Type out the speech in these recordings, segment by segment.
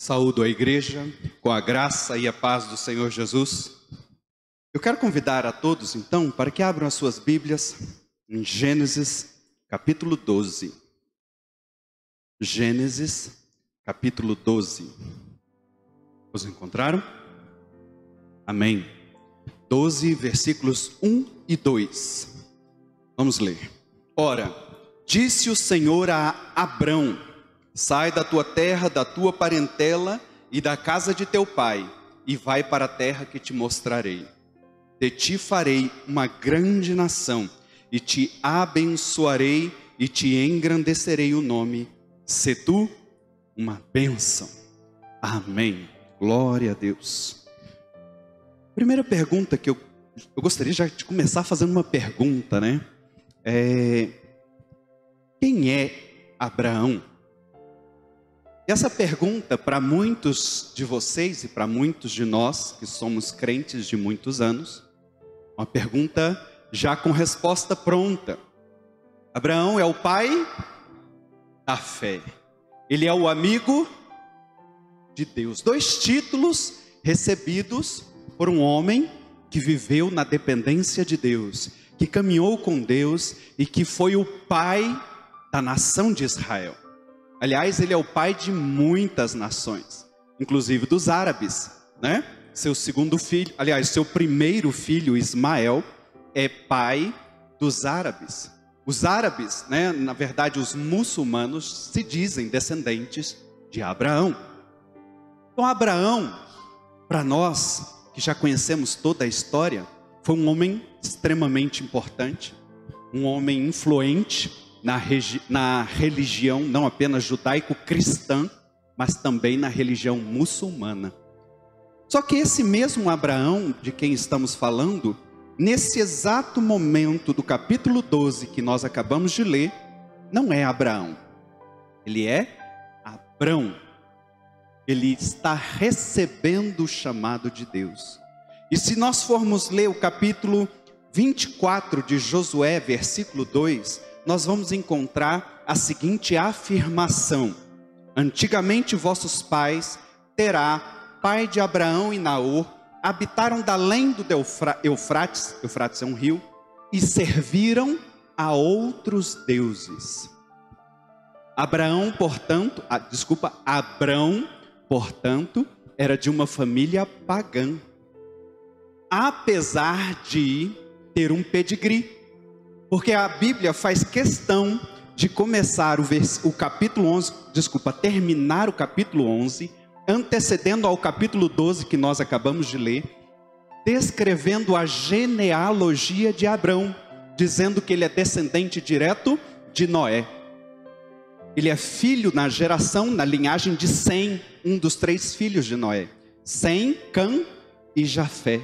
Saúdo a igreja com a graça e a paz do Senhor Jesus. Eu quero convidar a todos, então, para que abram as suas Bíblias em Gênesis, capítulo 12. Gênesis, capítulo 12. Os encontraram? Amém. 12, versículos 1 e 2. Vamos ler. Ora, disse o Senhor a Abrão: sai da tua terra, da tua parentela e da casa de teu pai, e vai para a terra que te mostrarei. De ti farei uma grande nação, e te abençoarei, e te engrandecerei o nome. Sê tu uma bênção. Amém. Glória a Deus. Primeira pergunta que eu gostaria já de começar fazendo uma pergunta, né? Quem é Abraão? Essa pergunta, para muitos de vocês e para muitos de nós, que somos crentes de muitos anos, uma pergunta já com resposta pronta. Abraão é o pai da fé. Ele é o amigo de Deus. Dois títulos recebidos por um homem que viveu na dependência de Deus, que caminhou com Deus e que foi o pai da nação de Israel. Aliás, ele é o pai de muitas nações, inclusive dos árabes, né? Seu segundo filho, aliás, seu primeiro filho, Ismael, é pai dos árabes. Os árabes, né, na verdade, os muçulmanos, se dizem descendentes de Abraão. Então, Abraão, para nós, que já conhecemos toda a história, foi um homem extremamente importante, um homem influente na religião, não apenas judaico-cristã, mas também na religião muçulmana. Só que esse mesmo Abraão, de quem estamos falando, nesse exato momento do capítulo 12 que nós acabamos de ler, não é Abraão, ele é Abrão. Ele está recebendo o chamado de Deus. E se nós formos ler o capítulo 24 de Josué, versículo 2, nós vamos encontrar a seguinte afirmação: antigamente vossos pais, Terá, pai de Abraão e Naor, habitaram da além do Eufrates é um rio, e serviram a outros deuses. Abrão, portanto, era de uma família pagã, apesar de ter um pedigree. Porque a Bíblia faz questão de começar terminar o capítulo 11, antecedendo ao capítulo 12 que nós acabamos de ler, descrevendo a genealogia de Abrão, dizendo que ele é descendente direto de Noé. Ele é filho na linhagem de Sem, um dos 3 filhos de Noé. Sem, Cã e Jafé.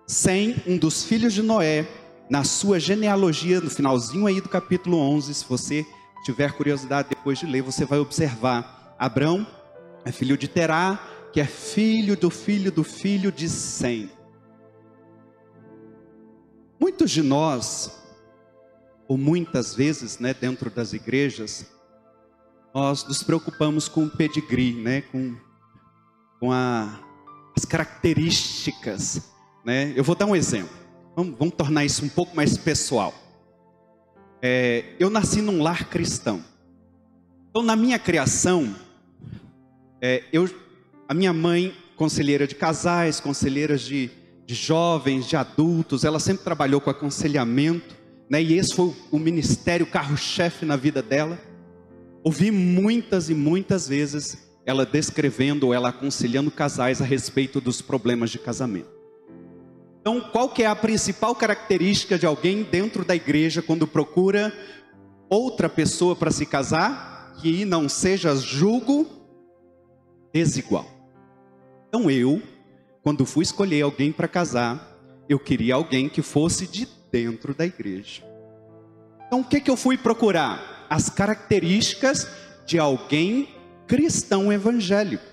Sem, um dos filhos de Noé. Na sua genealogia, no finalzinho aí do capítulo 11, se você tiver curiosidade depois de ler, você vai observar. Abrão é filho de Terá, que é filho do filho de Sem. Muitos de nós, ou muitas vezes, né, dentro das igrejas, nós nos preocupamos com o pedigree, né, com as características, né? Eu vou dar um exemplo. Vamos tornar isso um pouco mais pessoal. Eu nasci num lar cristão. Então, na minha criação, a minha mãe, conselheira de casais, conselheira de jovens, de adultos, ela sempre trabalhou com aconselhamento, né? E esse foi o ministério carro-chefe na vida dela. Ouvi muitas e muitas vezes ela descrevendo ou ela aconselhando casais a respeito dos problemas de casamento. Então, qual que é a principal característica de alguém dentro da igreja quando procura outra pessoa para se casar? Que não seja julgo desigual. Então quando fui escolher alguém para casar, eu queria alguém que fosse de dentro da igreja. Então, o que eu fui procurar? As características de alguém cristão evangélico.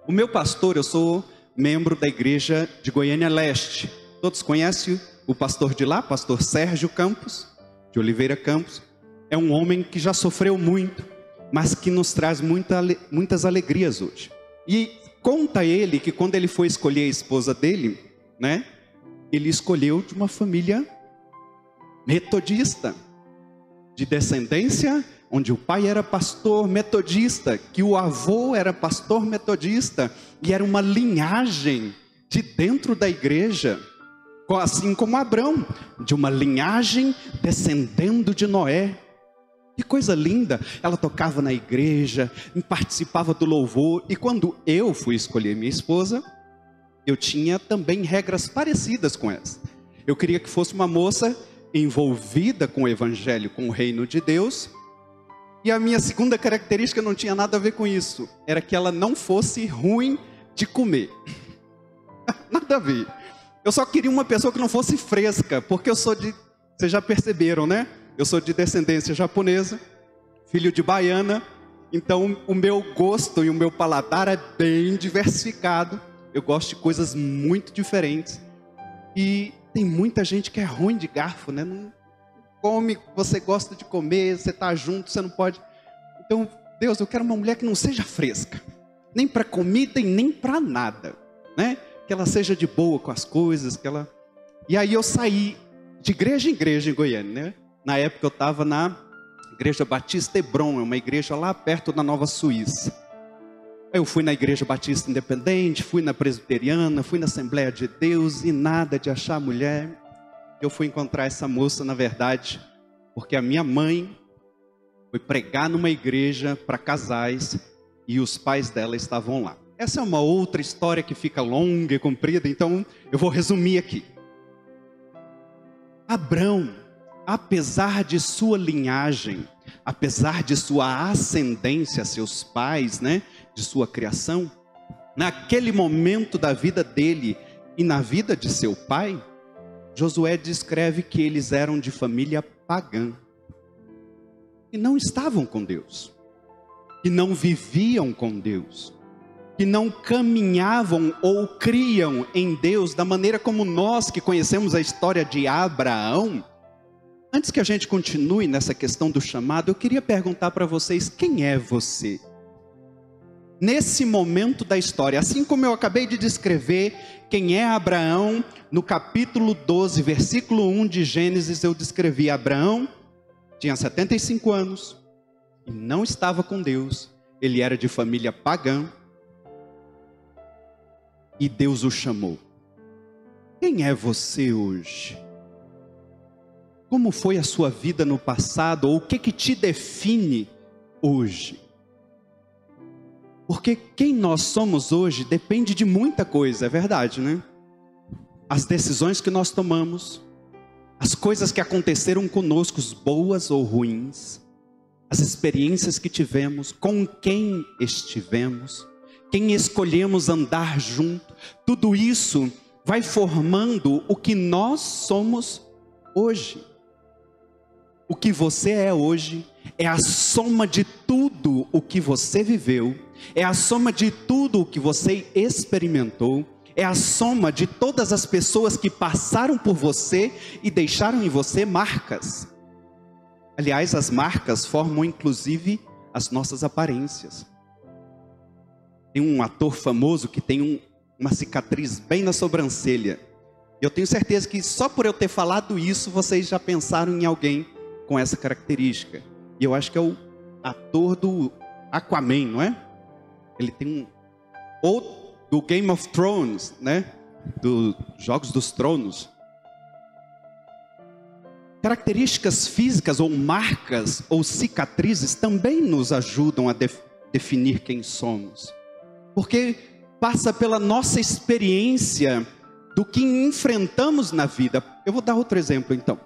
O meu pastor, eu sou membro da igreja de Goiânia Leste. Todos conhecem o pastor de lá, pastor Sérgio Campos, de Oliveira Campos. É um homem que já sofreu muito, mas que nos traz muitas alegrias hoje. E conta ele que quando ele foi escolher a esposa dele, né, ele escolheu de uma família metodista, de descendência onde o pai era pastor metodista, que o avô era pastor metodista, e era uma linhagem de dentro da igreja, assim como Abrão, de uma linhagem descendendo de Noé. Que coisa linda! Ela tocava na igreja, participava do louvor, e quando eu fui escolher minha esposa, eu tinha também regras parecidas com essa. Eu queria que fosse uma moça envolvida com o evangelho, com o reino de Deus. E a minha segunda característica não tinha nada a ver com isso. Era que ela não fosse ruim de comer. Nada a ver. Eu só queria uma pessoa que não fosse fresca, porque eu sou de... Vocês já perceberam, né? Eu sou de descendência japonesa, filho de baiana. Então o meu gosto e o meu paladar é bem diversificado. Eu gosto de coisas muito diferentes. E tem muita gente que é ruim de garfo, né? Não come, você gosta de comer, você está junto, você não pode. Então, Deus, eu quero uma mulher que não seja fresca, nem para comida e nem para nada, né? Que ela seja de boa com as coisas, que ela... E aí eu saí de igreja em igreja em Goiânia, né? Na época eu estava na Igreja Batista Hebron, é uma igreja lá perto da Nova Suíça. Eu fui na Igreja Batista Independente, fui na Presbiteriana, fui na Assembleia de Deus e nada de achar mulher. Eu fui encontrar essa moça, na verdade, porque a minha mãe foi pregar numa igreja para casais e os pais dela estavam lá. Essa é uma outra história que fica longa e comprida, então eu vou resumir aqui. Abrão, apesar de sua linhagem, apesar de sua ascendência, seus pais, né, de sua criação, naquele momento da vida dele e na vida de seu pai, Josué descreve que eles eram de família pagã, que não estavam com Deus, que não viviam com Deus, que não caminhavam ou criam em Deus da maneira como nós que conhecemos a história de Abraão. Antes que a gente continue nessa questão do chamado, eu queria perguntar para vocês, quem é você? Nesse momento da história, assim como eu acabei de descrever quem é Abraão, no capítulo 12, versículo 1 de Gênesis, eu descrevi Abraão, tinha 75 anos, e não estava com Deus, ele era de família pagã, e Deus o chamou. Quem é você hoje? Como foi a sua vida no passado, ou o que te define hoje? Porque quem nós somos hoje depende de muita coisa, é verdade, né? As decisões que nós tomamos, as coisas que aconteceram conosco, boas ou ruins, as experiências que tivemos, com quem estivemos, quem escolhemos andar junto, tudo isso vai formando o que nós somos hoje. O que você é hoje é a soma de tudo o que você viveu, é a soma de tudo o que você experimentou, é a soma de todas as pessoas que passaram por você e deixaram em você marcas. Aliás, as marcas formam inclusive as nossas aparências. Tem um ator famoso que tem uma cicatriz bem na sobrancelha. Eu tenho certeza que só por eu ter falado isso, vocês já pensaram em alguém com essa característica. E eu acho que é o ator do Aquaman, não é? Ele tem ou do Game of Thrones, né? Dos Jogos dos Tronos. Características físicas ou marcas ou cicatrizes também nos ajudam a definir quem somos. Porque passa pela nossa experiência do que enfrentamos na vida. Eu vou dar outro exemplo então.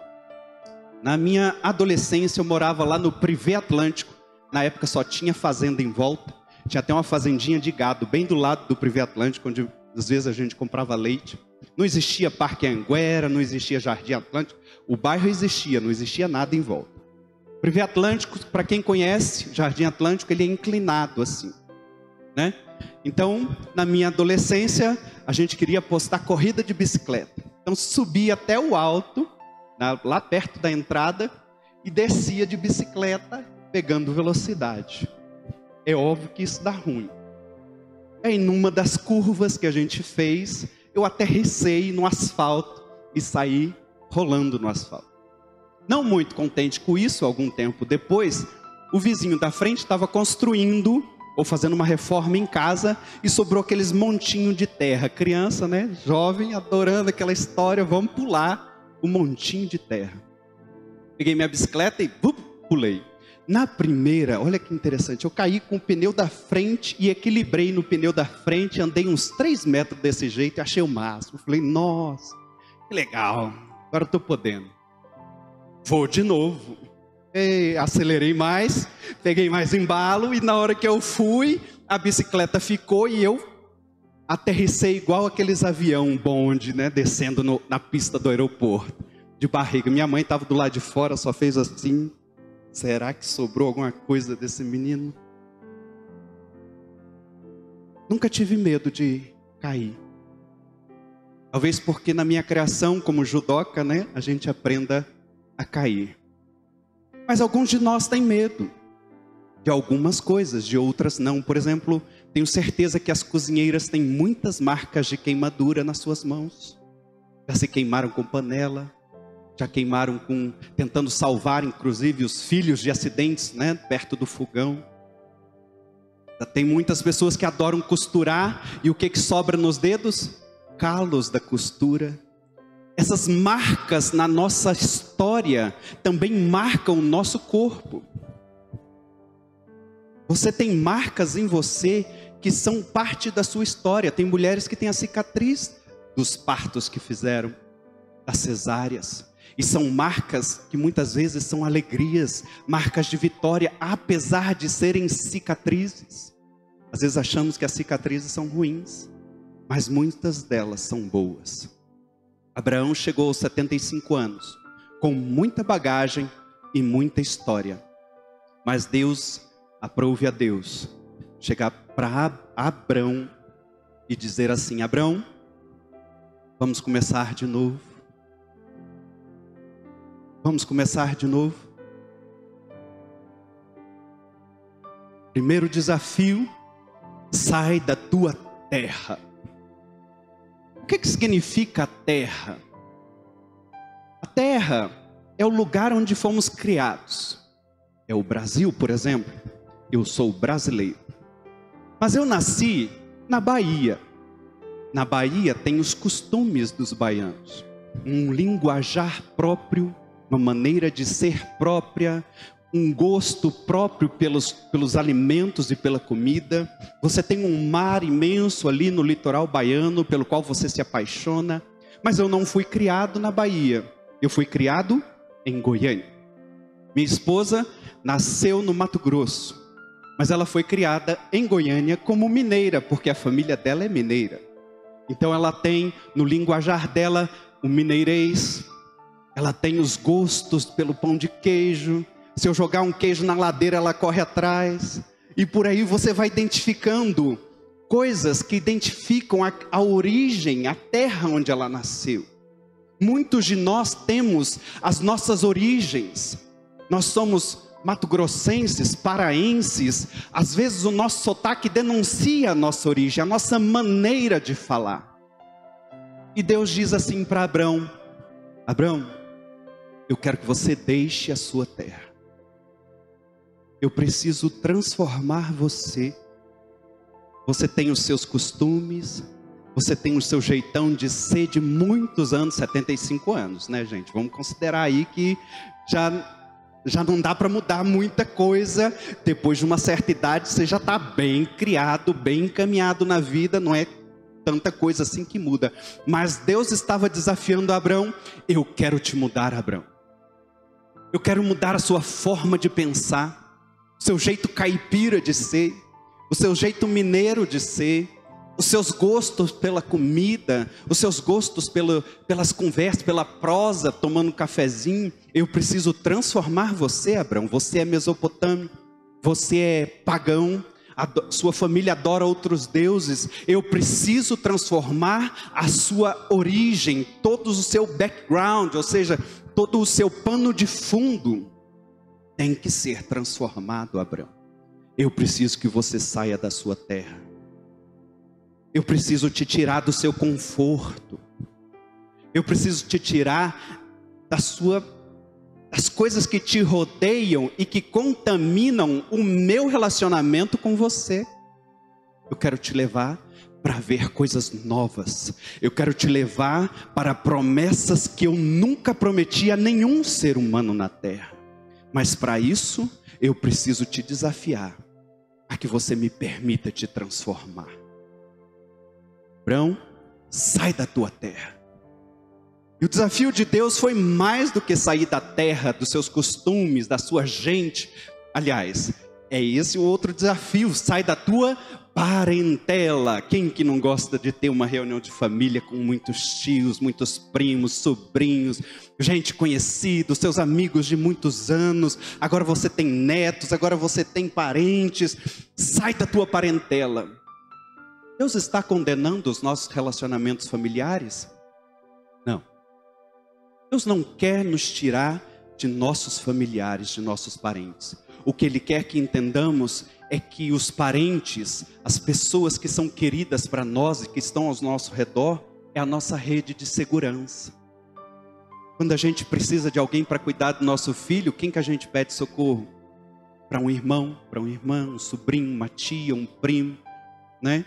Na minha adolescência eu morava lá no Privé Atlântico. Na época só tinha fazenda em volta. Tinha até uma fazendinha de gado bem do lado do Privé Atlântico, onde às vezes a gente comprava leite. Não existia Parque Anguera, não existia Jardim Atlântico. O bairro existia, não existia nada em volta. Privé Atlântico, para quem conhece, Jardim Atlântico, ele é inclinado assim, né? Então, na minha adolescência, a gente queria postar corrida de bicicleta. Então subia até o alto, lá perto da entrada, e descia de bicicleta, pegando velocidade. É óbvio que isso dá ruim. Aí numa das curvas que a gente fez, eu aterrissei no asfalto e saí rolando no asfalto. Não muito contente com isso, algum tempo depois, o vizinho da frente estava construindo ou fazendo uma reforma em casa e sobrou aqueles montinhos de terra. Criança, né? Jovem, adorando aquela história, vamos pular o montinho de terra. Peguei minha bicicleta e pulei. Na primeira, olha que interessante, eu caí com o pneu da frente e equilibrei no pneu da frente, andei uns 3 metros desse jeito e achei o máximo. Falei, nossa, que legal, agora estou podendo. Vou de novo. E acelerei mais, peguei mais embalo e na hora que eu fui, a bicicleta ficou e eu aterrissei igual aqueles avião bonde, né, descendo na pista do aeroporto, de barriga. Minha mãe estava do lado de fora, só fez assim. Será que sobrou alguma coisa desse menino? Nunca tive medo de cair. Talvez porque na minha criação como judoca, né, a gente aprenda a cair. Mas alguns de nós têm medo de algumas coisas, de outras não. Por exemplo, tenho certeza que as cozinheiras têm muitas marcas de queimadura nas suas mãos. Já se queimaram com panela, já queimaram tentando salvar, inclusive, os filhos de acidentes, né, perto do fogão. Tem muitas pessoas que adoram costurar, e o que sobra nos dedos? Calos da costura. Essas marcas na nossa história também marcam o nosso corpo. Você tem marcas em você que são parte da sua história. Tem mulheres que têm a cicatriz dos partos que fizeram, das cesáreas. E são marcas que muitas vezes são alegrias, marcas de vitória, apesar de serem cicatrizes. Às vezes achamos que as cicatrizes são ruins, mas muitas delas são boas. Abraão chegou aos 75 anos, com muita bagagem e muita história. Mas Deus, aprove a Deus, chegar para Abraão e dizer assim: Abraão, vamos começar de novo. Vamos começar de novo. Primeiro desafio: sai da tua terra. O que significa a terra? A terra é o lugar onde fomos criados. É o Brasil, por exemplo. Eu sou brasileiro. Mas eu nasci na Bahia. Na Bahia tem os costumes dos baianos. Um linguajar próprio, uma maneira de ser própria, um gosto próprio pelos alimentos e pela comida. Você tem um mar imenso ali no litoral baiano, pelo qual você se apaixona. Mas eu não fui criado na Bahia, eu fui criado em Goiânia. Minha esposa nasceu no Mato Grosso, mas ela foi criada em Goiânia como mineira, porque a família dela é mineira. Então ela tem no linguajar dela o mineirês. Ela tem os gostos pelo pão de queijo. Se eu jogar um queijo na ladeira, ela corre atrás. E por aí você vai identificando coisas que identificam a origem, a terra onde ela nasceu. Muitos de nós temos as nossas origens. Nós somos mato-grossenses, paraenses. Às vezes o nosso sotaque denuncia a nossa origem, a nossa maneira de falar. E Deus diz assim para Abraão: Abraão, eu quero que você deixe a sua terra. Eu preciso transformar você. Você tem os seus costumes, você tem o seu jeitão de ser de muitos anos, 75 anos, né, gente? Vamos considerar aí que já não dá para mudar muita coisa. Depois de uma certa idade, você já está bem criado, bem encaminhado na vida, não é tanta coisa assim que muda. Mas Deus estava desafiando Abraão: eu quero te mudar, Abraão. Eu quero mudar a sua forma de pensar, o seu jeito caipira de ser, o seu jeito mineiro de ser, os seus gostos pela comida, os seus gostos pelas conversas, pela prosa, tomando um cafezinho. Eu preciso transformar você, Abraão. Você é mesopotâmio, você é pagão, sua família adora outros deuses. Eu preciso transformar a sua origem, todo o seu background, ou seja, todo o seu pano de fundo tem que ser transformado, Abraão. Eu preciso que você saia da sua terra. Eu preciso te tirar do seu conforto. Eu preciso te tirar das coisas que te rodeiam e que contaminam o meu relacionamento com você. Eu quero te levar para ver coisas novas. Eu quero te levar para promessas que eu nunca prometi a nenhum ser humano na terra. Mas para isso, eu preciso te desafiar a que você me permita te transformar. Abraão, sai da tua terra. E o desafio de Deus foi mais do que sair da terra, dos seus costumes, da sua gente. Aliás, é esse o outro desafio, sai da tua parentela. Quem que não gosta de ter uma reunião de família com muitos tios, muitos primos, sobrinhos, gente conhecida, seus amigos de muitos anos, agora você tem netos, agora você tem parentes, sai da tua parentela. Deus está condenando os nossos relacionamentos familiares? Não. Deus não quer nos tirar de nossos familiares, de nossos parentes. O que Ele quer que entendamos é que os parentes, as pessoas que são queridas para nós e que estão ao nosso redor, é a nossa rede de segurança. Quando a gente precisa de alguém para cuidar do nosso filho, quem que a gente pede socorro? Para um irmão, para uma irmã, um sobrinho, uma tia, um primo, né?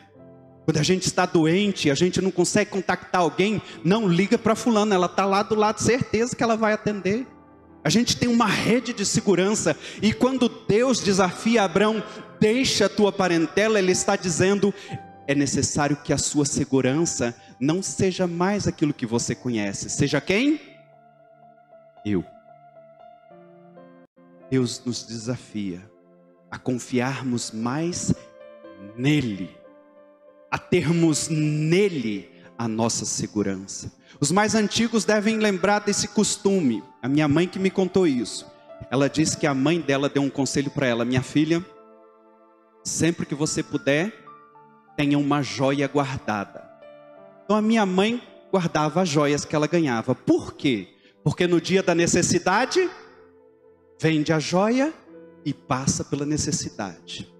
Quando a gente está doente, a gente não consegue contactar alguém, não liga para fulano, ela está lá do lado, certeza que ela vai atender. A gente tem uma rede de segurança, e quando Deus desafia Abraão, deixa a tua parentela, Ele está dizendo, é necessário que a sua segurança não seja mais aquilo que você conhece. Seja quem? Eu. Deus nos desafia a confiarmos mais nele, a termos nele a nossa segurança. Os mais antigos devem lembrar desse costume. A minha mãe que me contou isso. Ela disse que a mãe dela deu um conselho para ela: minha filha, sempre que você puder, tenha uma joia guardada. Então a minha mãe guardava as joias que ela ganhava. Por quê? Porque no dia da necessidade, vende a joia e passa pela necessidade.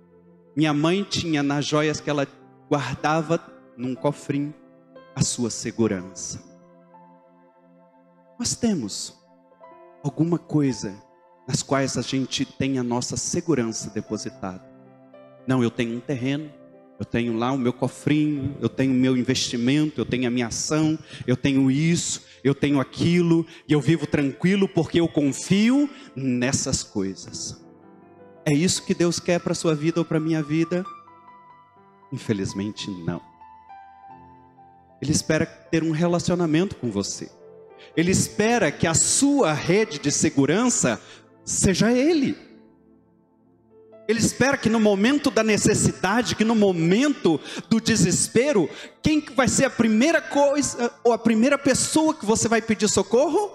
Minha mãe tinha nas joias que ela guardava num cofrinho a sua segurança. Nós temos alguma coisa nas quais a gente tem a nossa segurança depositada. Não, eu tenho um terreno, eu tenho lá o meu cofrinho, eu tenho o meu investimento, eu tenho a minha ação, eu tenho isso, eu tenho aquilo, e eu vivo tranquilo porque eu confio nessas coisas. É isso que Deus quer para a sua vida ou para a minha vida? Infelizmente não. Ele espera ter um relacionamento com você. Ele espera que a sua rede de segurança seja Ele. Ele espera que no momento da necessidade, que no momento do desespero, quem que vai ser a primeira coisa, ou a primeira pessoa que você vai pedir socorro?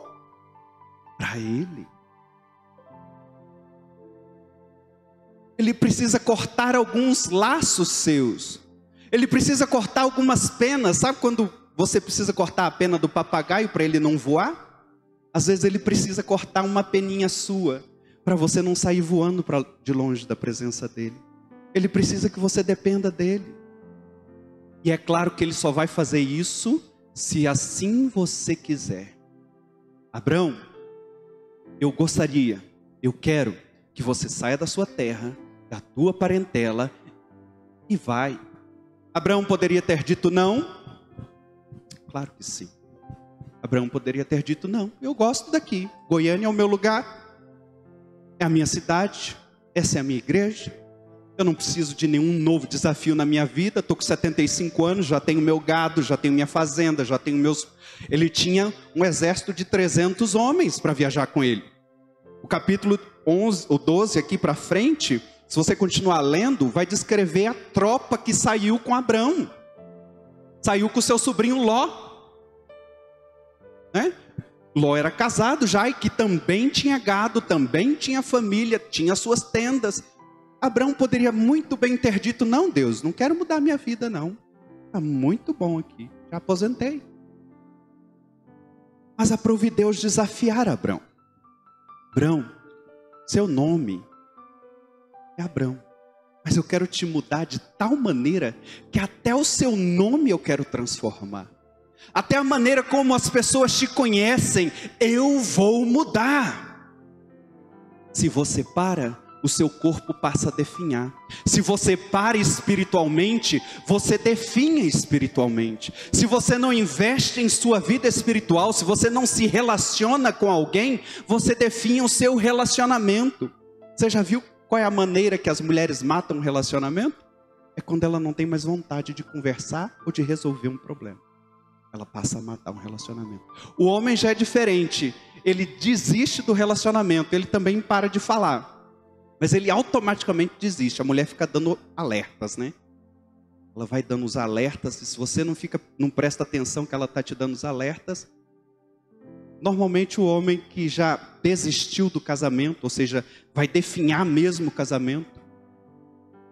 Para Ele. Ele precisa cortar alguns laços seus. Ele precisa cortar algumas penas. Sabe quando você precisa cortar a pena do papagaio para ele não voar? Às vezes ele precisa cortar uma peninha sua, para você não sair voando de longe da presença dele. Ele precisa que você dependa dele. E é claro que ele só vai fazer isso se assim você quiser. Abraão, eu quero que você saia da sua terra, da tua parentela e vai. Abraão poderia ter dito não? Claro que sim. Abraão poderia ter dito não, eu gosto daqui, Goiânia é o meu lugar, é a minha cidade, essa é a minha igreja, eu não preciso de nenhum novo desafio na minha vida, estou com 75 anos, já tenho meu gado, já tenho minha fazenda, já tenho meus... Ele tinha um exército de 300 homens para viajar com ele. O capítulo 11, ou 12 aqui para frente, se você continuar lendo, vai descrever a tropa que saiu com Abraão. Saiu com seu sobrinho Ló. Né? Ló era casado já e que também tinha gado, também tinha família, tinha suas tendas. Abraão poderia muito bem ter dito, não Deus, não quero mudar minha vida não. Está muito bom aqui, já aposentei. Mas aprove Deus desafiar Abraão. Abraão, seu nome é Abraão, mas eu quero te mudar de tal maneira que até o seu nome eu quero transformar. Até a maneira como as pessoas te conhecem, eu vou mudar. Se você para, o seu corpo passa a definhar. Se você para espiritualmente, você definha espiritualmente. Se você não investe em sua vida espiritual, se você não se relaciona com alguém, você definha o seu relacionamento. Você já viu qual é a maneira que as mulheres matam um relacionamento? É quando ela não tem mais vontade de conversar ou de resolver um problema. Ela passa a matar um relacionamento. O homem já é diferente. Ele desiste do relacionamento, ele também para de falar. Mas ele automaticamente desiste. A mulher fica dando alertas, né? Ela vai dando os alertas. E se você não presta atenção que ela está te dando os alertas, normalmente o homem que já desistiu do casamento, ou seja, vai definhar mesmo o casamento,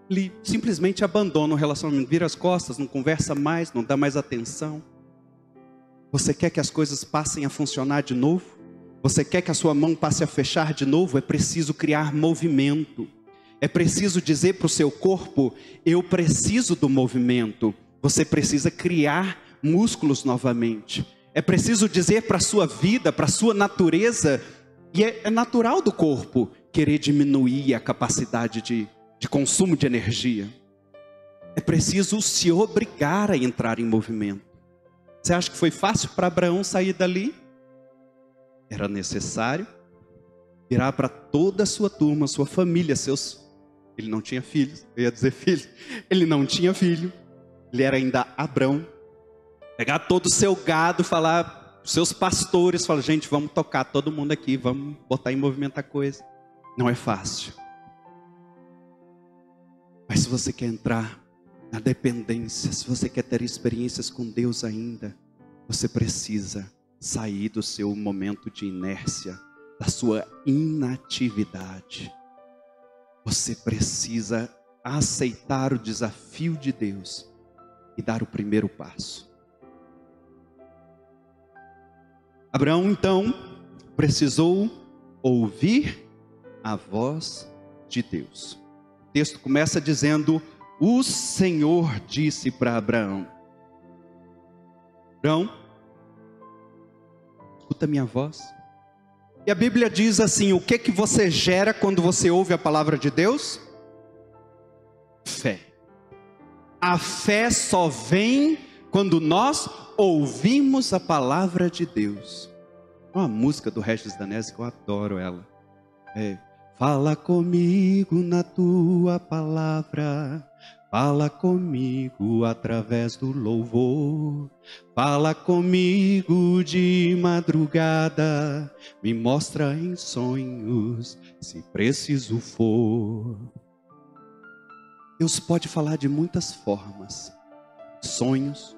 ele simplesmente abandona o relacionamento, vira as costas, não conversa mais, não dá mais atenção. Você quer que as coisas passem a funcionar de novo? Você quer que a sua mão passe a fechar de novo? É preciso criar movimento. É preciso dizer para o seu corpo, eu preciso do movimento. Você precisa criar músculos novamente. É preciso dizer para a sua vida, para a sua natureza, e é natural do corpo querer diminuir a capacidade de consumo de energia. É preciso se obrigar a entrar em movimento. Você acha que foi fácil para Abraão sair dali? Era necessário virar para toda a sua turma, sua família, ele não tinha filhos, eu ia dizer filho, ele não tinha filho, ele era ainda Abrão, pegar todo o seu gado, falar, os seus pastores, falar, gente, vamos tocar todo mundo aqui, vamos botar em movimento a coisa. Não é fácil. Mas se você quer entrar na dependência, se você quer ter experiências com Deus ainda, você precisa sair do seu momento de inércia, da sua inatividade. Você precisa aceitar o desafio de Deus e dar o primeiro passo. Abraão, então, precisou ouvir a voz de Deus. O texto começa dizendo, o Senhor disse para Abraão, Abraão, escuta minha voz. E a Bíblia diz assim, o que você gera quando você ouve a palavra de Deus? Fé. A fé só vem quando nós ouvimos a palavra de Deus. Uma música do Regis Danese que eu adoro ela. Fala comigo na tua palavra, fala comigo através do louvor, fala comigo de madrugada, me mostra em sonhos, se preciso for. Deus pode falar de muitas formas, sonhos,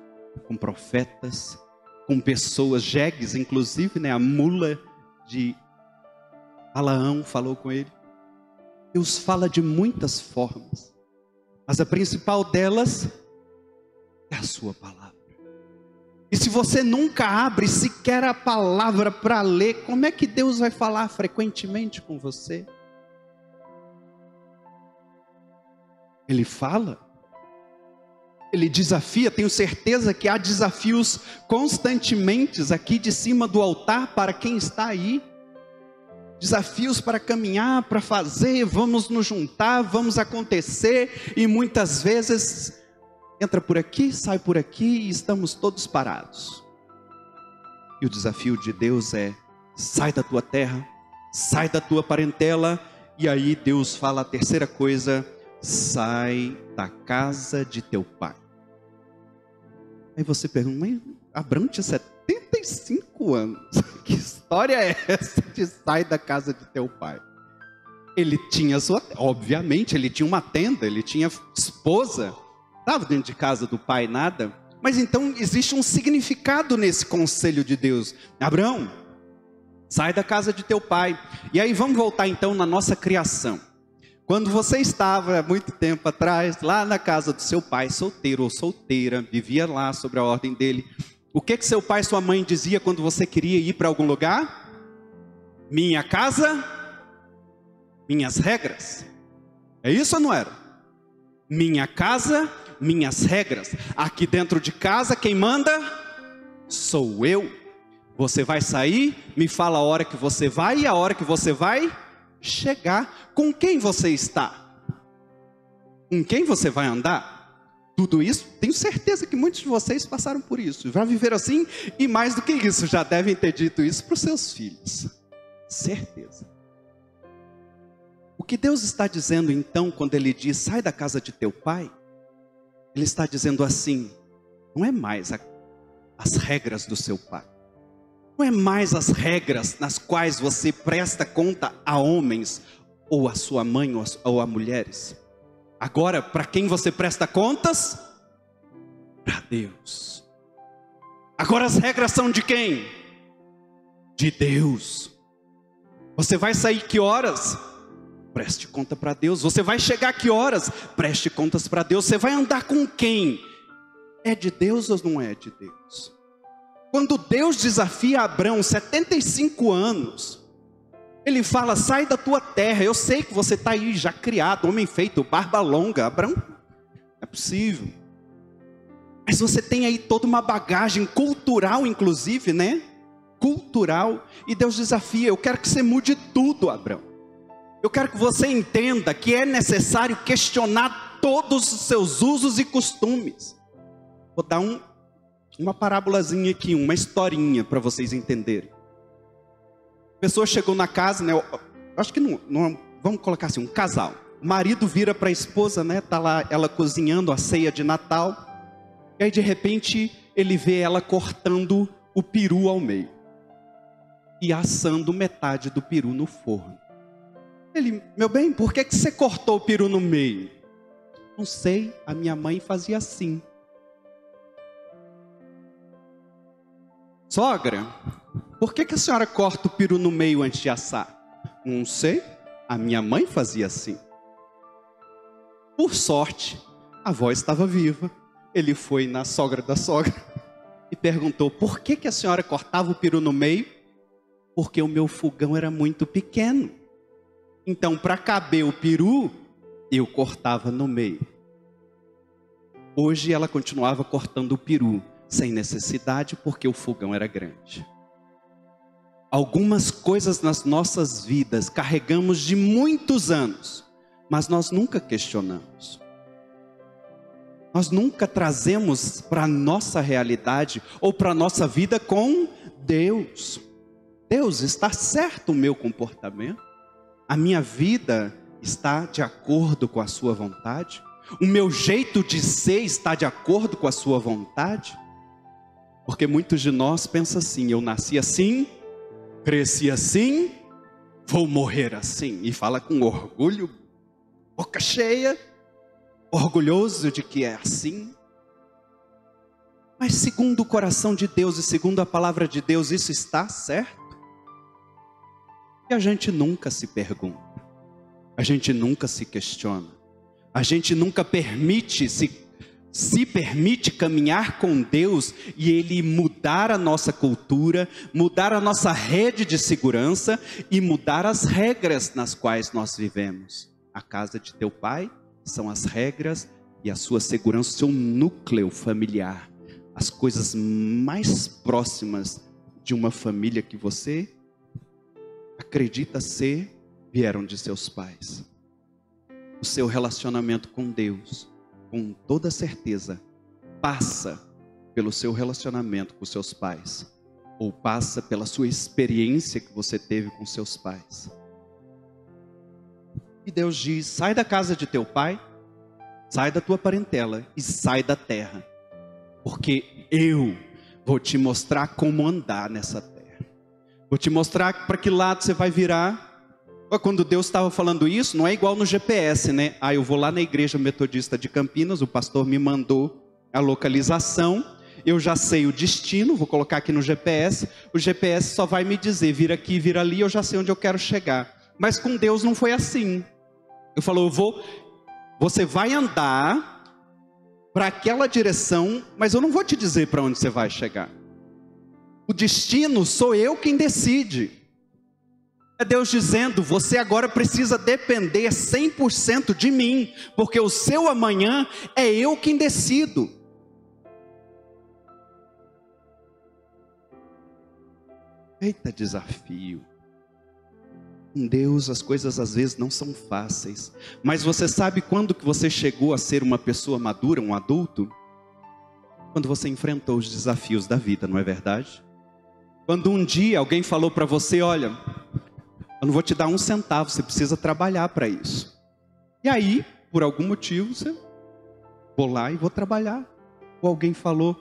com profetas, com pessoas, jegues, inclusive, né, a mula de Balaão falou com ele. Deus fala de muitas formas, mas a principal delas é a sua palavra. E se você nunca abre sequer a palavra para ler, como é que Deus vai falar frequentemente com você? Ele fala, ele desafia, tenho certeza que há desafios constantemente aqui de cima do altar para quem está aí. Desafios para caminhar, para fazer, vamos nos juntar, vamos acontecer, e muitas vezes entra por aqui, sai por aqui e estamos todos parados. E o desafio de Deus é, sai da tua terra, sai da tua parentela, e aí Deus fala a terceira coisa, sai da casa de teu pai. Aí você pergunta, mas Abraão tinha 75 anos, que história é essa de sai da casa de teu pai? Ele tinha obviamente, ele tinha uma tenda, ele tinha esposa, estava dentro de casa do pai, nada. Mas então existe um significado nesse conselho de Deus. Abraão, sai da casa de teu pai. E aí vamos voltar então na nossa criação. Quando você estava, há muito tempo atrás, lá na casa do seu pai, solteiro ou solteira, vivia lá sobre a ordem dele, o que seu pai e sua mãe dizia quando você queria ir para algum lugar? Minha casa, minhas regras. É isso ou não era? minha casa, minhas regras. Aqui dentro de casa, quem manda sou eu. Você vai sair, me fala a hora que você vai e a hora que você vai chegar. Com quem você está? Com quem você vai andar? Tudo isso, tenho certeza que muitos de vocês passaram por isso, já viveram assim, e mais do que isso, já devem ter dito isso para os seus filhos. Certeza. O que Deus está dizendo então, quando Ele diz, sai da casa de teu pai, Ele está dizendo assim, não é mais as regras do seu pai, não é mais as regras nas quais você presta conta a homens, ou a sua mãe, ou a mulheres. Agora, para quem você presta contas? Para Deus. Agora as regras são de quem? De Deus. Você vai sair que horas? Preste conta para Deus. Você vai chegar que horas? Preste contas para Deus. Você vai andar com quem? É de Deus ou não é de Deus? Quando Deus desafia Abraão, 75 anos, Ele fala, sai da tua terra. Eu sei que você está aí já criado, homem feito, barba longa. Abraão, é possível. Mas você tem aí toda uma bagagem cultural, inclusive, né? Cultural. E Deus desafia, eu quero que você mude tudo, Abraão. Eu quero que você entenda que é necessário questionar todos os seus usos e costumes. Vou dar uma parábolazinha aqui, uma historinha para vocês entenderem. A pessoa chegou na casa, né? Acho que não, vamos colocar assim, um casal. O marido vira para a esposa, né? Tá lá ela cozinhando a ceia de Natal. E aí de repente ele vê ela cortando o peru ao meio e assando metade do peru no forno. Ele, meu bem, por que você cortou o peru no meio? Não sei, a minha mãe fazia assim. Sogra, por que a senhora corta o peru no meio antes de assar? Não sei, a minha mãe fazia assim. Por sorte, a avó estava viva. Ele foi na sogra da sogra e perguntou, por que a senhora cortava o peru no meio? Porque o meu fogão era muito pequeno. Então, para caber o peru, eu cortava no meio. Hoje ela continuava cortando o peru, sem necessidade, porque o fogão era grande. Algumas coisas nas nossas vidas carregamos de muitos anos, mas nós nunca questionamos. Nós nunca trazemos para a nossa realidade ou para a nossa vida com Deus. Deus, está certo o meu comportamento? A minha vida está de acordo com a sua vontade? O meu jeito de ser está de acordo com a sua vontade? Porque muitos de nós pensam assim, eu nasci assim, cresci assim, vou morrer assim. E fala com orgulho, boca cheia, orgulhoso de que é assim. Mas segundo o coração de Deus e segundo a palavra de Deus, isso está certo? E a gente nunca se pergunta, a gente nunca se questiona, a gente nunca se permite caminhar com Deus e Ele mudar a nossa cultura, mudar a nossa rede de segurança e mudar as regras nas quais nós vivemos. A casa de teu pai são as regras e a sua segurança, o seu núcleo familiar, as coisas mais próximas de uma família que você acredita ser, vieram de seus pais. O seu relacionamento com Deus, com toda certeza, passa pelo seu relacionamento com seus pais, ou passa pela sua experiência que você teve com seus pais. E Deus diz, sai da casa de teu pai, sai da tua parentela e sai da terra, porque eu vou te mostrar como andar nessa terra. Vou te mostrar para que lado você vai virar. Quando Deus estava falando isso, não é igual no GPS, né? Eu vou lá na igreja metodista de Campinas, o pastor me mandou a localização, eu já sei o destino, vou colocar aqui no GPS, o GPS só vai me dizer, vira aqui, vira ali, eu já sei onde eu quero chegar. Mas com Deus não foi assim. Ele falou, você vai andar para aquela direção, mas eu não vou te dizer para onde você vai chegar. O destino sou eu quem decide. É Deus dizendo, você agora precisa depender 100% de mim, porque o seu amanhã é eu quem decido. Eita desafio. Com Deus as coisas às vezes não são fáceis. Mas você sabe quando que você chegou a ser uma pessoa madura, um adulto? Quando você enfrentou os desafios da vida, não é verdade? Quando um dia alguém falou para você, olha, eu não vou te dar um centavo, você precisa trabalhar para isso. E aí, por algum motivo, você vou lá e vou trabalhar. Ou alguém falou,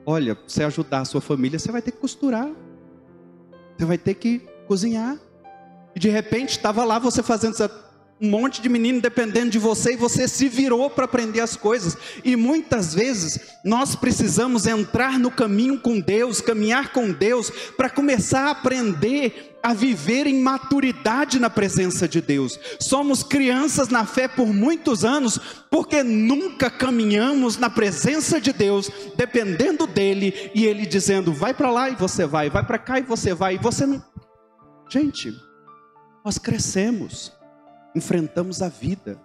olha, para você ajudar a sua família, você vai ter que costurar. Você vai ter que cozinhar. E de repente estava lá você fazendo um monte de menino dependendo de você, e você se virou para aprender as coisas. E muitas vezes nós precisamos entrar no caminho com Deus, caminhar com Deus, para começar a aprender a viver em maturidade na presença de Deus. Somos crianças na fé por muitos anos, porque nunca caminhamos na presença de Deus, dependendo dEle, e Ele dizendo, vai para lá e você vai para cá e você vai, e você não... Gente, nós crescemos, enfrentamos a vida,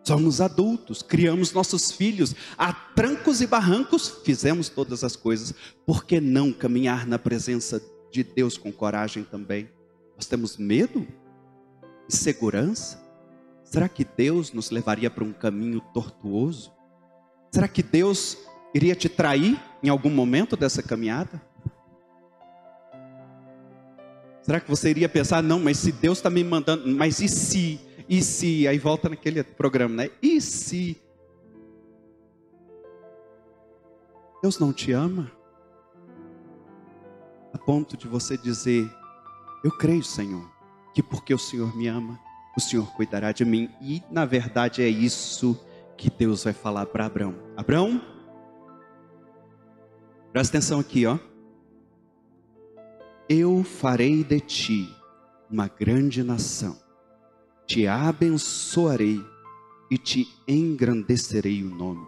somos adultos, criamos nossos filhos, a trancos e barrancos, fizemos todas as coisas. Por que não caminhar na presença de Deus com coragem também? Nós temos medo? Insegurança? Será que Deus nos levaria para um caminho tortuoso? Será que Deus iria te trair em algum momento dessa caminhada? Será que você iria pensar, não, mas se Deus está me mandando, mas e se? E se? Aí volta naquele programa, né? E se? Deus não te ama? A ponto de você dizer, eu creio, Senhor, que porque o Senhor me ama, o Senhor cuidará de mim. E na verdade é isso que Deus vai falar para Abraão. Abraão, presta atenção aqui, ó. Eu farei de ti uma grande nação, te abençoarei e te engrandecerei o nome.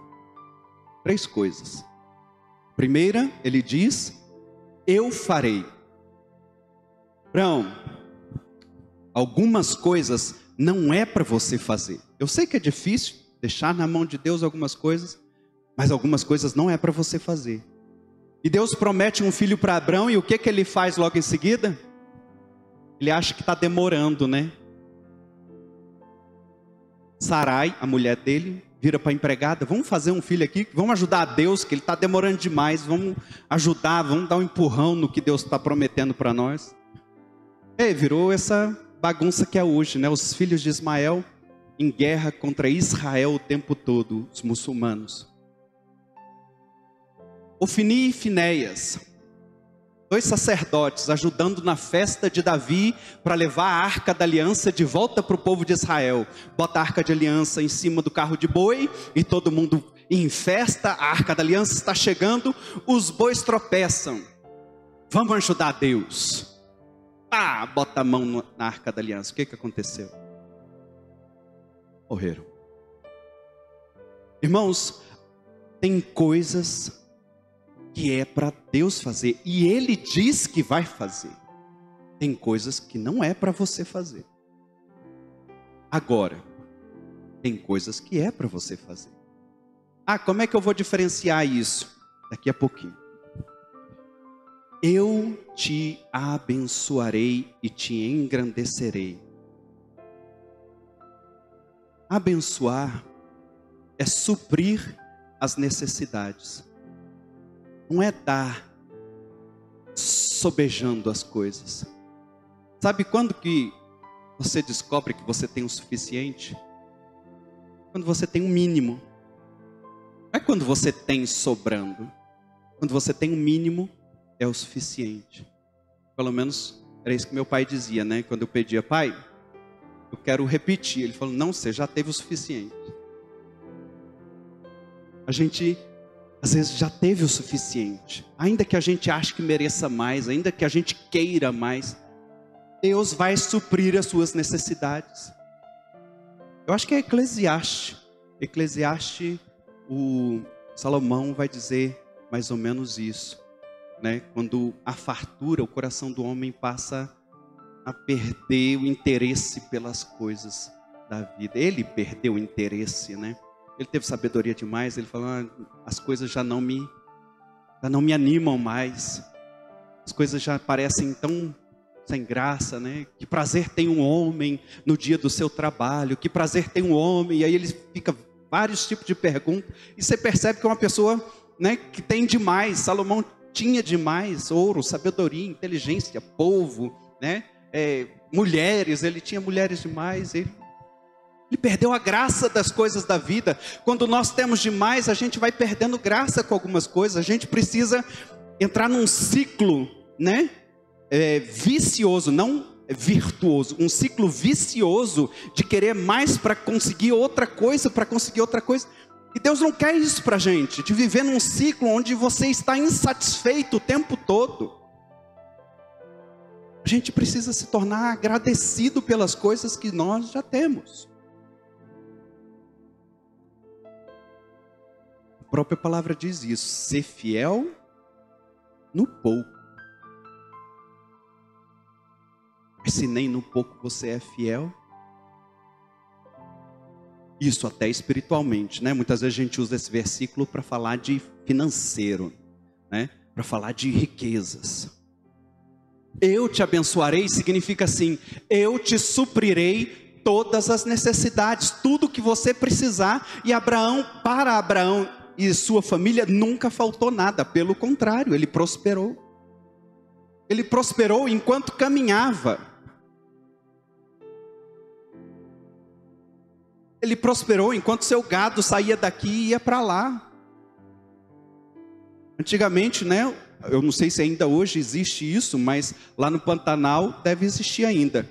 3 coisas. Primeira, ele diz, eu farei. Abraão, algumas coisas não é para você fazer. Eu sei que é difícil deixar na mão de Deus algumas coisas, mas algumas coisas não é para você fazer. E Deus promete um filho para Abraão, e o que ele faz logo em seguida? Ele acha que está demorando, né? Sarai, a mulher dele, vira para a empregada, vamos fazer um filho aqui, vamos ajudar a Deus, que ele está demorando demais, vamos ajudar, vamos dar um empurrão no que Deus está prometendo para nós. E virou essa bagunça que é hoje, né? Os filhos de Ismael em guerra contra Israel o tempo todo, os muçulmanos. Ofni e Finéias, 2 sacerdotes ajudando na festa de Davi para levar a arca da aliança de volta para o povo de Israel. Bota a arca de aliança em cima do carro de boi e todo mundo em festa, a arca da aliança está chegando, os bois tropeçam. Vamos ajudar Deus. Bota a mão na arca da aliança. O que aconteceu? Morreram. Irmãos, tem coisas que é para Deus fazer, e Ele diz que vai fazer. Tem coisas que não é para você fazer. Agora, tem coisas que é para você fazer. Como é que eu vou diferenciar isso? Daqui a pouquinho. Eu te abençoarei e te engrandecerei. Abençoar é suprir as necessidades. Não é dar sobejando as coisas. Sabe quando que você descobre que você tem o suficiente? Quando você tem o mínimo. Não é quando você tem sobrando. Quando você tem o mínimo, é o suficiente. Pelo menos era isso que meu pai dizia, né? Quando eu pedia, pai, eu quero repetir. Ele falou, não, você já teve o suficiente. A gente às vezes já teve o suficiente, ainda que a gente ache que mereça mais, ainda que a gente queira mais, Deus vai suprir as suas necessidades. Eu acho que é Eclesiastes, o Salomão vai dizer mais ou menos isso, né? Quando a fartura, o coração do homem passa a perder o interesse pelas coisas da vida. Ele perdeu o interesse, né? Ele teve sabedoria demais, ele falou, as coisas já não me animam mais. As coisas já parecem tão sem graça, né? Que prazer tem um homem no dia do seu trabalho, que prazer tem um homem, e aí ele fica vários tipos de perguntas, e você percebe que é uma pessoa, né, que tem demais. Salomão tinha demais ouro, sabedoria, inteligência, povo, né? Mulheres, ele tinha mulheres demais, ele perdeu a graça das coisas da vida. Quando nós temos demais, a gente vai perdendo graça com algumas coisas. A gente precisa entrar num ciclo, né? Vicioso, não virtuoso, um ciclo vicioso de querer mais para conseguir outra coisa, E Deus não quer isso para a gente, de viver num ciclo onde você está insatisfeito o tempo todo. A gente precisa se tornar agradecido pelas coisas que nós já temos. A própria palavra diz isso, ser fiel no pouco. Mas se nem no pouco você é fiel, isso até espiritualmente, né? Muitas vezes a gente usa esse versículo para falar de financeiro, né? Para falar de riquezas. Eu te abençoarei significa assim, eu te suprirei todas as necessidades, tudo que você precisar. E para Abraão e sua família nunca faltou nada, pelo contrário, ele prosperou. Ele prosperou enquanto caminhava. Ele prosperou enquanto seu gado saía daqui e ia para lá. Antigamente, né? Eu não sei se ainda hoje existe isso, mas lá no Pantanal deve existir ainda.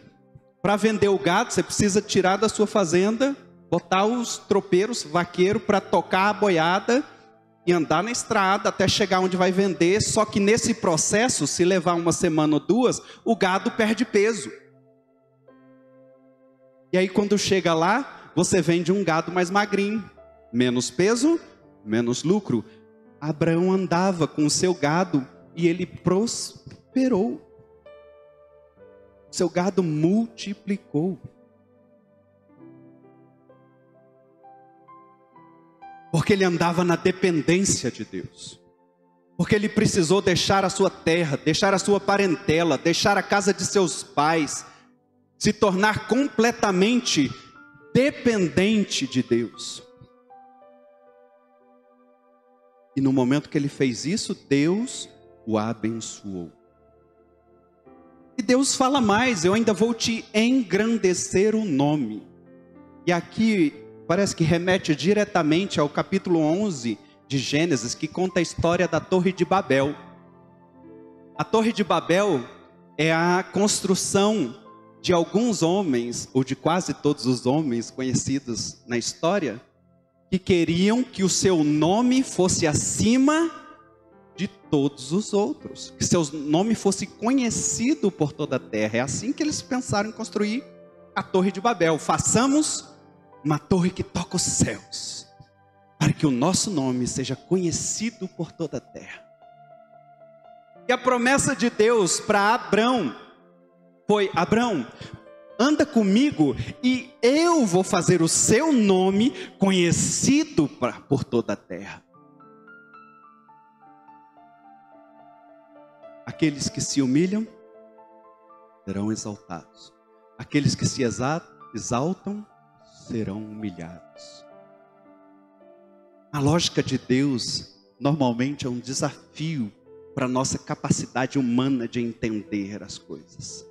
Para vender o gado, você precisa tirar da sua fazenda, botar os tropeiros, vaqueiro, para tocar a boiada e andar na estrada até chegar onde vai vender. Só que nesse processo, se levar uma semana ou duas, o gado perde peso. E aí quando chega lá, você vende um gado mais magrinho, menos peso, menos lucro. Abraão andava com o seu gado e ele prosperou. Seu gado multiplicou. Porque ele andava na dependência de Deus. Porque ele precisou deixar a sua terra, deixar a sua parentela, deixar a casa de seus pais, se tornar completamente dependente de Deus. E no momento que ele fez isso, Deus o abençoou. E Deus fala mais, eu ainda vou te engrandecer o nome. E aqui parece que remete diretamente ao capítulo 11 de Gênesis, que conta a história da Torre de Babel. A Torre de Babel é a construção de alguns homens, ou de quase todos os homens conhecidos na história, que queriam que o seu nome fosse acima de todos os outros, que seu nome fosse conhecido por toda a terra. É assim que eles pensaram em construir a Torre de Babel. Façamos uma torre que toca os céus, para que o nosso nome seja conhecido por toda a terra. E a promessa de Deus para Abrão foi: Abrão, anda comigo e eu vou fazer o seu nome conhecido por toda a terra. Aqueles que se humilham serão exaltados. Aqueles que se exaltam serão humilhados. A lógica de Deus normalmente é um desafio para a nossa capacidade humana de entender as coisas.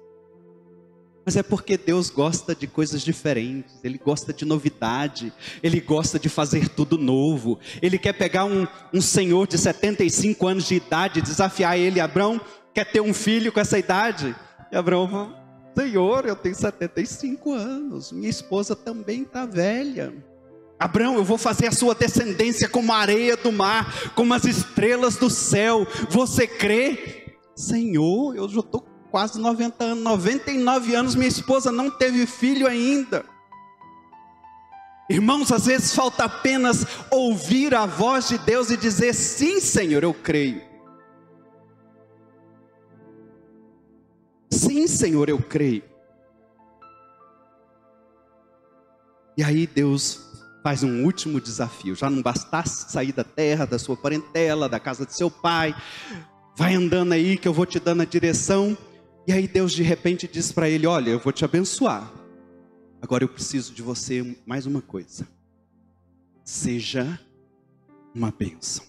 Mas é porque Deus gosta de coisas diferentes, Ele gosta de novidade, Ele gosta de fazer tudo novo. Ele quer pegar um senhor de 75 anos de idade e desafiar ele: Abrão, quer ter um filho com essa idade? E Abrão falou: Senhor, eu tenho 75 anos, minha esposa também está velha. Abrão, eu vou fazer a sua descendência como a areia do mar, como as estrelas do céu. Você crê? Senhor, eu já estou quase 90 anos, 99 anos, minha esposa não teve filho ainda. Irmãos, às vezes falta apenas ouvir a voz de Deus e dizer: sim, Senhor, eu creio. Sim, Senhor, eu creio. E aí Deus faz um último desafio. Já não bastasse sair da terra, da sua parentela, da casa de seu pai. Vai andando aí que eu vou te dando a direção. E aí Deus de repente diz para ele: olha, eu vou te abençoar. Agora eu preciso de você mais uma coisa. Seja uma bênção.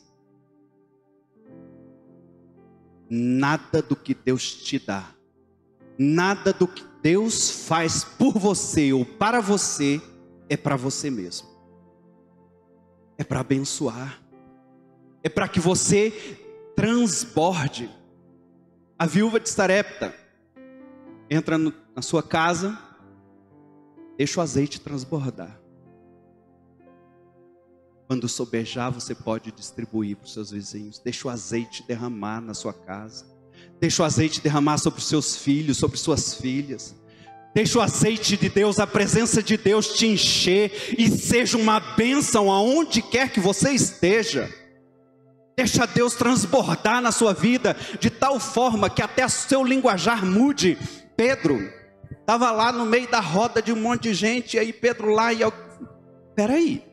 Nada do que Deus te dá, nada do que Deus faz por você ou para você é para você mesmo. É para abençoar. É para que você transborde. A viúva de Sarepta entra na sua casa, deixa o azeite transbordar. Quando sobejar, você pode distribuir para os seus vizinhos. Deixa o azeite derramar na sua casa. Deixa o azeite derramar sobre os seus filhos, sobre suas filhas. Deixa o azeite de Deus, a presença de Deus te encher e seja uma bênção aonde quer que você esteja. Deixa Deus transbordar na sua vida de tal forma que até seu linguajar mude. Pedro estava lá no meio da roda de um monte de gente, e aí Pedro lá e peraí,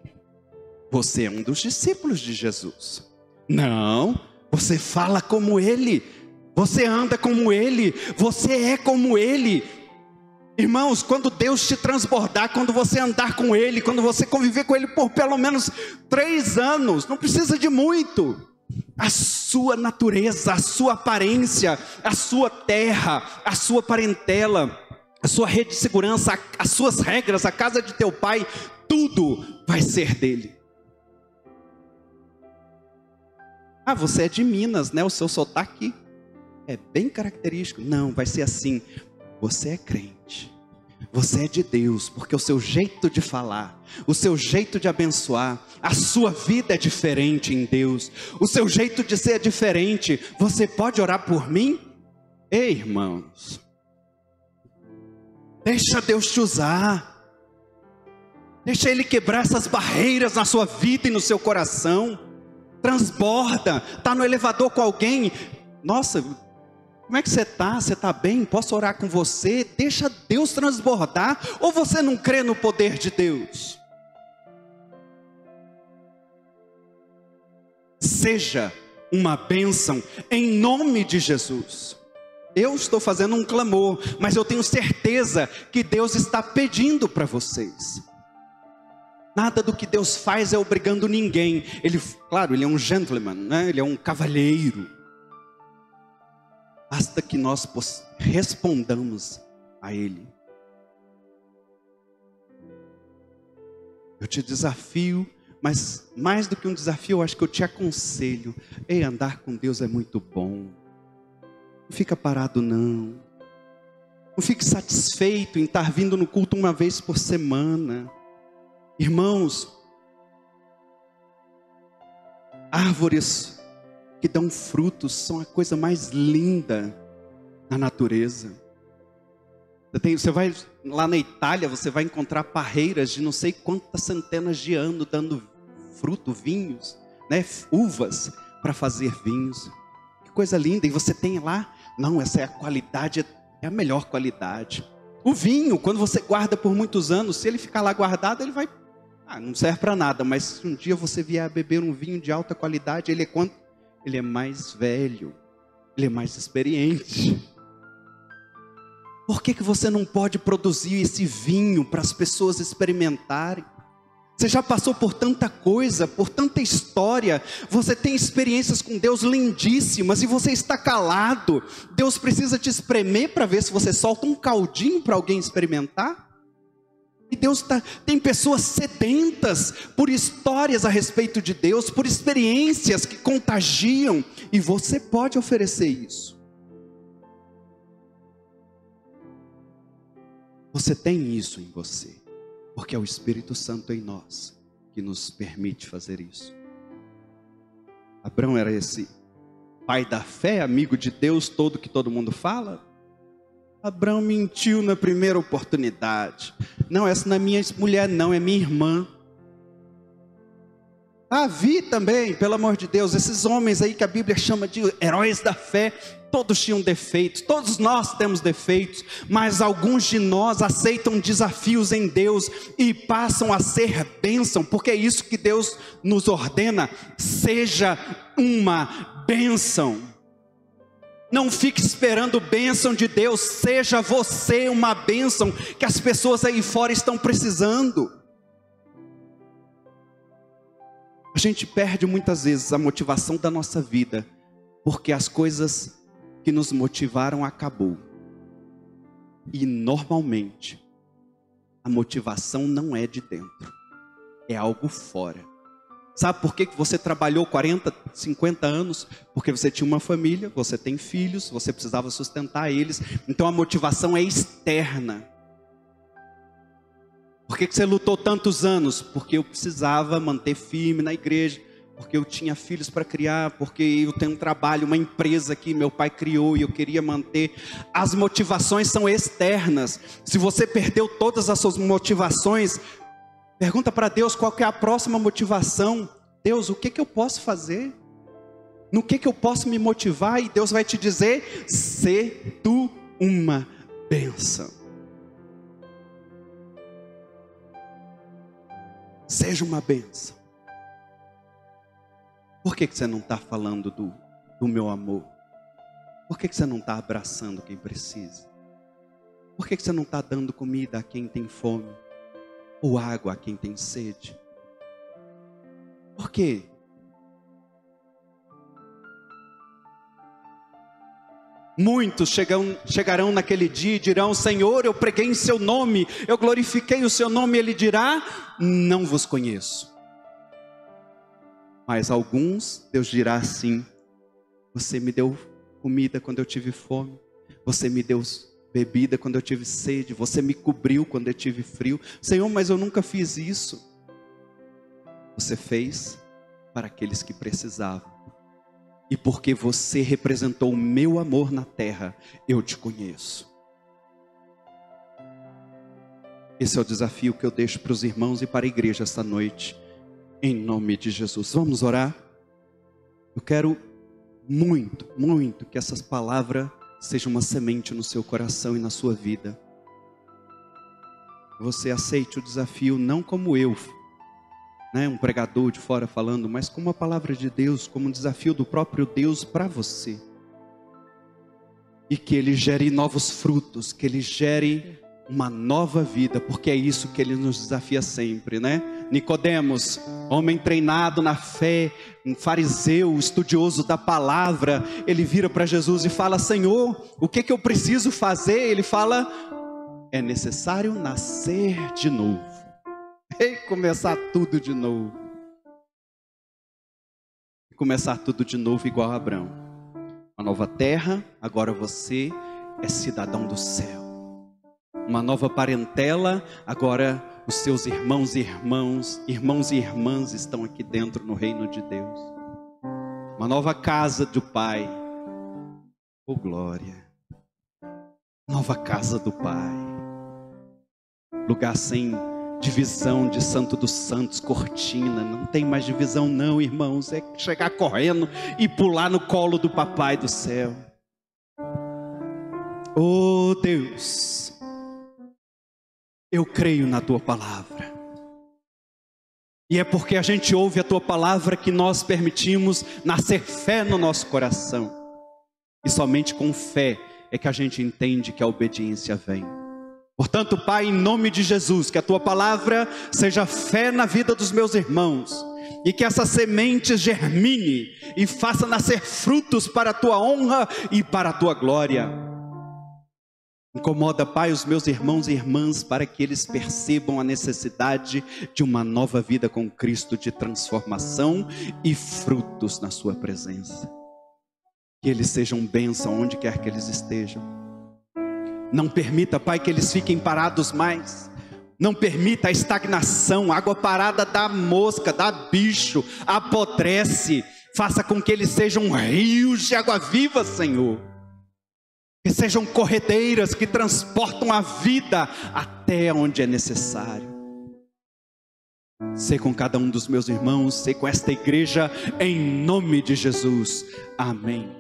você é um dos discípulos de Jesus. Não, você fala como Ele, você anda como Ele, você é como Ele. Irmãos, quando Deus te transbordar, quando você andar com Ele, quando você conviver com Ele por pelo menos 3 anos, não precisa de muito. A sua natureza, a sua aparência, a sua terra, a sua parentela, a sua rede de segurança, as suas regras, a casa de teu pai, tudo vai ser dele. Ah, você é de Minas, né? O seu sotaque é bem característico. Não, vai ser assim. Você é crente. Você é de Deus, porque o seu jeito de falar, o seu jeito de abençoar, a sua vida é diferente em Deus. O seu jeito de ser é diferente. Você pode orar por mim? Ei, irmãos, deixa Deus te usar. Deixa Ele quebrar essas barreiras na sua vida e no seu coração. Transborda. Está no elevador com alguém. Nossa, como é que você está? Você está bem? Posso orar com você? Deixa Deus transbordar. Ou você não crê no poder de Deus? Seja uma bênção em nome de Jesus. Eu estou fazendo um clamor, mas eu tenho certeza que Deus está pedindo para vocês. Nada do que Deus faz é obrigando ninguém. Claro, Ele é um gentleman, né? Ele é um cavalheiro. Basta que nós respondamos a Ele. Eu te desafio, mas mais do que um desafio, eu acho que eu te aconselho. Ei, andar com Deus é muito bom. Não fica parado não. Não fique satisfeito em estar vindo no culto uma vez por semana. Irmãos, árvores que dão frutos são a coisa mais linda na natureza. Você vai lá na Itália, você vai encontrar parreiras de não sei quantas centenas de anos dando fruto, vinhos, né? Uvas para fazer vinhos. Que coisa linda! E você tem lá, não, essa é a qualidade, é a melhor qualidade. O vinho, quando você guarda por muitos anos, se ele ficar lá guardado, ele vai, não serve para nada. Mas se um dia você vier a beber um vinho de alta qualidade, ele é quanto? Ele é mais velho, ele é mais experiente. Por que você não pode produzir esse vinho para as pessoas experimentarem? Você já passou por tanta coisa, por tanta história. Você tem experiências com Deus lindíssimas e você está calado. Deus precisa te espremer para ver se você solta um caldinho para alguém experimentar. E Deus tem pessoas sedentas por histórias a respeito de Deus, por experiências que contagiam, e você pode oferecer isso. Você tem isso em você, porque é o Espírito Santo em nós que nos permite fazer isso. Abraão era esse pai da fé, amigo de Deus, que todo mundo fala. Abraão mentiu na primeira oportunidade. Não, essa não é minha mulher, não, é minha irmã. Davi também, pelo amor de Deus, esses homens aí que a Bíblia chama de heróis da fé, todos tinham defeitos, todos nós temos defeitos, mas alguns de nós aceitam desafios em Deus e passam a ser bênção, porque é isso que Deus nos ordena, seja uma bênção. Não fique esperando bênção de Deus, seja você uma bênção que as pessoas aí fora estão precisando. A gente perde muitas vezes a motivação da nossa vida, porque as coisas que nos motivaram acabou. E normalmente, a motivação não é de dentro, é algo fora. Sabe por que você trabalhou 40, 50 anos? Porque você tinha uma família, você tem filhos, você precisava sustentar eles. Então a motivação é externa. Por que você lutou tantos anos? Porque eu precisava manter firme na igreja, porque eu tinha filhos para criar, porque eu tenho um trabalho, uma empresa que meu pai criou e eu queria manter. As motivações são externas. Se você perdeu todas as suas motivações, pergunta para Deus qual que é a próxima motivação. Deus, o que eu posso fazer? No que eu posso me motivar? E Deus vai te dizer, sê tu uma bênção. Seja uma bênção. Por que você não está falando do meu amor? Por que você não está abraçando quem precisa? Por que você não está dando comida a quem tem fome? Ou água a quem tem sede? Por quê? Muitos chegarão naquele dia e dirão, Senhor, eu preguei em seu nome, eu glorifiquei o seu nome. Ele dirá, não vos conheço. Mas alguns, Deus dirá assim, você me deu comida quando eu tive fome, você me deu bebida quando eu tive sede, você me cobriu quando eu tive frio. Senhor, mas eu nunca fiz isso. Você fez para aqueles que precisavam. E porque você representou o meu amor na terra, eu te conheço. Esse é o desafio que eu deixo para os irmãos e para a igreja esta noite. Em nome de Jesus. Vamos orar? Eu quero muito, muito que essas palavras sejam uma semente no seu coração e na sua vida. Você aceite o desafio não como eu, um pregador de fora falando, mas como a palavra de Deus, como um desafio do próprio Deus para você. E que Ele gere novos frutos, que Ele gere uma nova vida, porque é isso que Ele nos desafia sempre, Nicodemos, homem treinado na fé, um fariseu, estudioso da palavra, ele vira para Jesus e fala, Senhor, o que eu preciso fazer? Ele fala, é necessário nascer de novo. E começar tudo de novo. Começar tudo de novo igual a Abraão. Uma nova terra, agora você é cidadão do céu. Uma nova parentela, agora os seus irmãos e irmãs estão aqui dentro no reino de Deus. Uma nova casa do Pai. Oh glória. Nova casa do Pai. Lugar sem divisão de santo dos santos, cortina, não tem mais divisão não, irmãos, é chegar correndo e pular no colo do papai do céu. Oh Deus, eu creio na tua palavra, e é porque a gente ouve a tua palavra que nós permitimos nascer fé no nosso coração, e somente com fé é que a gente entende que a obediência vem. Portanto, Pai, em nome de Jesus, que a tua palavra seja fé na vida dos meus irmãos, e que essa semente germine e faça nascer frutos para a tua honra e para a tua glória. Incomoda, Pai, os meus irmãos e irmãs, para que eles percebam a necessidade de uma nova vida com Cristo, de transformação e frutos na sua presença. Que eles sejam bênção onde quer que eles estejam. Não permita, Pai, que eles fiquem parados mais. Não permita a estagnação. A água parada dá mosca, dá bicho, apodrece. Faça com que eles sejam rios de água viva, Senhor. Que sejam corredeiras que transportam a vida até onde é necessário. Ser com cada um dos meus irmãos, ser com esta igreja, em nome de Jesus. Amém.